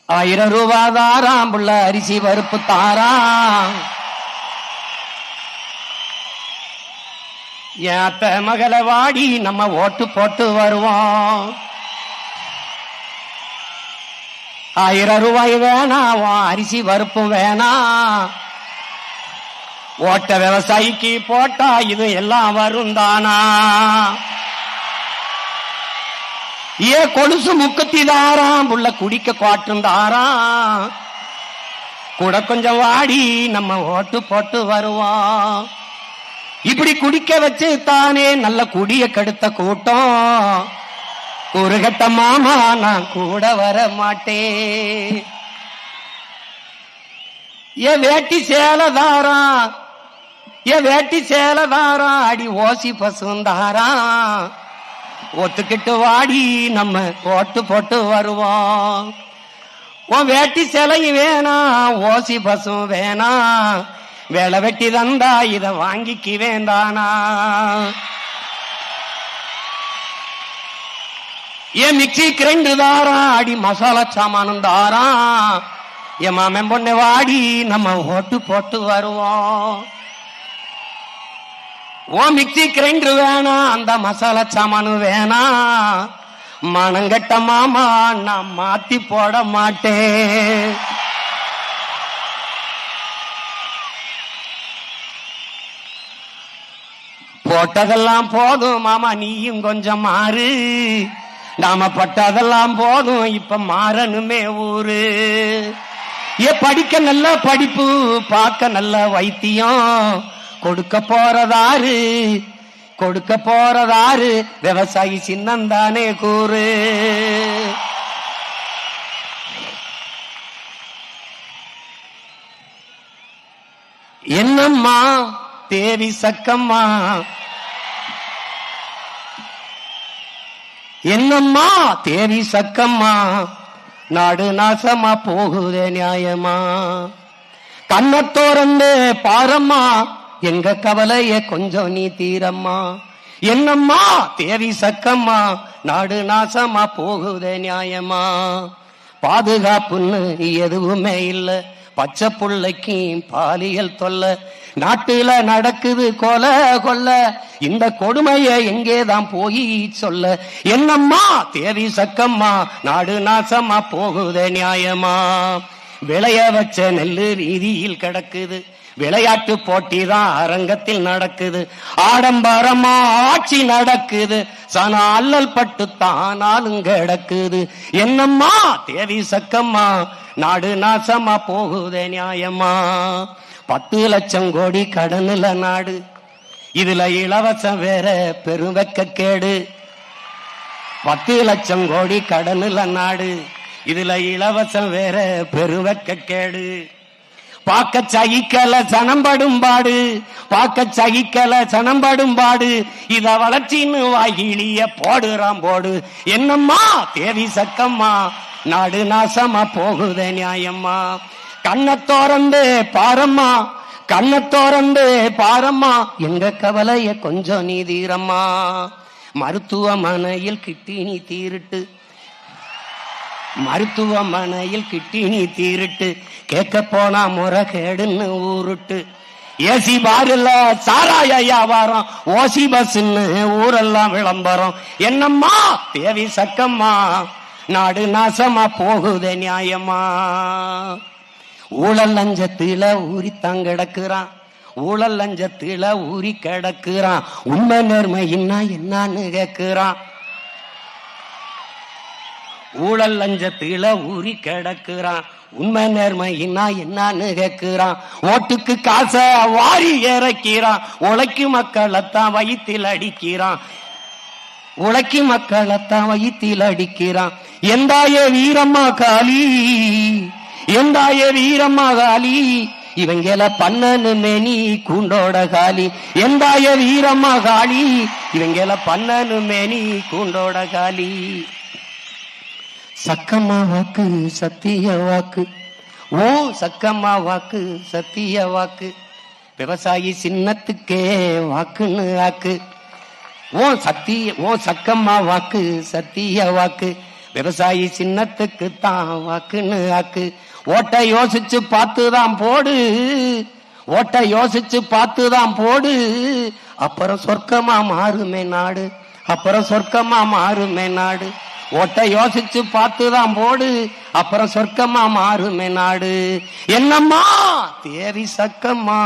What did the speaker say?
1000 ரூபாய் தாராம் புள்ள அரிசி பருப்பு தாராம். ஏத்த மகளை வாடி நம்ம ஓட்டு போட்டு வருவோம். 1000 ரூபாய் வேணாம், அரிசி பருப்பும் வேணாம். ஓட்ட விவசாயிக்கு போட்டா இது எல்லாம் வரும் தானா? ஏ கொலுசு முக்கத்தி தாராம் புள்ள குடிக்க காட்டும் தாராம். கூட கொஞ்சம் வாடி நம்ம ஓட்டு போட்டு வருவோம். இப்படி குடிக்க வச்சு தானே நல்ல குடிய கெடுத்த கூட்டம். குறுகட்ட மாமா நான் கூட வர மாட்டேன். ஏ வேட்டி சேலதாரா, ஏ வேட்டி சேலதாரா, அடி ஓசி பசுந்தாரா. ஒத்துக்கிட்டு வாடி நம்ம ஓட்டு போட்டு வருவோம். உன் வேட்டி சேலையும் வேணாம், ஓசி பசும் வேணாம். வேலை வெட்டி தந்தா இத வாங்கிக்கு வேண்டானா? ஏன் மிக்சி கிரைண்டு தாரா, அடி மசாலா சாமானும் தாரா. என் மாமன் பொண்ணு வாடி நம்ம ஓட்டு போட்டு வருவோம். ஓ மிக்சி கிரைண்டர் வேணாம், அந்த மசாலா சாமானு வேணாம். மனங்கட்ட மாமா நான் மாத்தி போட மாட்டேன். போட்டதெல்லாம் போதும் மாமா, நீயும் கொஞ்சம் மாறு. நாம பட்டதெல்லாம் போதும், இப்ப மாறணுமே ஊரு. ஏ படிக்க நல்ல படிப்பு, பார்க்க நல்ல வைத்தியம். கொடுக்க போறதாரு, கொடுக்க போறதாரு, விவசாயி சின்னந்தானே கூறு. என்னம்மா தேவி சக்கம்மா, என்னம்மா தேவி சக்கம்மா, நாடு நாசமா போகுதே நியாயமா? கண்ணத்தோரந்து பாரம்மா, எங்க கவலைய கொஞ்சம் நீ தீரம்மா. என்னம்மா தேவி சக்கம்மா, நாடு நாசமா போகுதே நியாயமா? பாதுகாப்புன்னு எதுவுமே இல்ல, பச்சை புள்ளைக்கு பாலியல் தொல்ல. நாட்டுல நடக்குது கொலை கொல்ல, இந்த கொடுமைய எங்கேதான் போய் சொல்ல? என்னம்மா தேவி சக்கம்மா, நாடு நாசமா போகுதே நியாயமா? விளைய வச்ச நெல்லு வீதியில் கிடக்குது, விளையாட்டு போட்டி தான் அரங்கத்தில் நடக்குது. ஆடம்பரமா ஆட்சி நடக்குது, சன அல்லல் பட்டு தானாலும் கிடக்குது. என்னம்மா தேவி சக்கம்மா, நாடு நாசமா போகுதே நியாயமா? 10 லட்சம் கோடி கடனுல நாடு, இதுல இலவசம் வேற பெருவெக்க கேடு. 10 லட்சம் கோடி கடனுல நாடு, இதுல இலவசம் வேற பெருவெக்க கேடு. பாக்க சகிக்கல சனம்படும் பாடு, பாக்க சகிக்கல சனம்படும் பாடு. இத வளர்ச்சின்னு வாயிலிய போடுறான் போடு. என்னம்மா தேவி சக்கம்மா, நாடு நாசமா போகுதே நியாயம்மா? கண்ணத்தோரந்து பாரம்மா, கண்ணத்தோரந்து பாரம்மா, எங்க கவலைய கொஞ்சம் நீ தீரம்மா. மருத்துவமனையில் கிட்டினி தீருட்டு, மருத்துவமனையில் கிட்டினி தீருட்டு. கேட்க போனா முறைகேடுன்னு ஊருட்டு. ஏசி பாருல சாராய வியாபாரம், ஓசி பஸ்ன்னு ஊரெல்லாம் விளம்பரம். என்னம்மா தேவி சக்கம்மா, நாடு நாசமா போகுதே நியாயமா? ஊழல் லஞ்சத்தில ஊறித்தான் கிடக்குறான், ஊழல் லஞ்சத்தில ஊறி கிடக்குறான். உண்மை நேர்மையின்னா என்னன்னு கேட்கிறான். ஊழல் லஞ்சத்தில ஊறி கிடக்குறான், உண்மை நேர்மையின்னா என்னன்னு கேட்கிறான். ஓட்டுக்கு காசை வாரி இறக்கிறான், உழைக்கும் மக்களைத்தான் வயிற்றில் அடிக்கிறான், உழைக்கும் மக்களைத்தான் வயிற்றில் அடிக்கிறான். எந்தாய வீரம்மா காளி, எந்தாய வீரம்மா காளி, இவங்கள பண்ணனுமே நீ கூண்டோட காலி. எந்தாய வீரம்மா காளி, இவங்கள பண்ணனுமே நீ கூண்டோட காலி. சக்கம்மா வாக்கு சத்திய வாக்கு, ஓ சக்கம்மா வாக்கு சத்திய வாக்கு. விவசாயி சின்னத்துக்கே வாக்குன்னு ஆக்கு. ஓ சத்திய, ஓ சக்கம்மா வாக்கு சத்திய வாக்கு. விவசாயி சின்னத்துக்கு தான் வாக்குன்னு ஆக்கு. ஓட்ட யோசிச்சு பார்த்துதான் போடு, ஓட்ட யோசிச்சு பார்த்துதான் போடு. அப்புறம் சொர்க்கமா மாறுமே நாடு, அப்புறம் சொர்க்கமா மாறுமே நாடு. ஓட்ட யோசிச்சு பார்த்துதான் போடு, அப்புறம் சொர்க்கமா மாறுமே நாடு. என்னம்மா தேவி சக்கம்மா.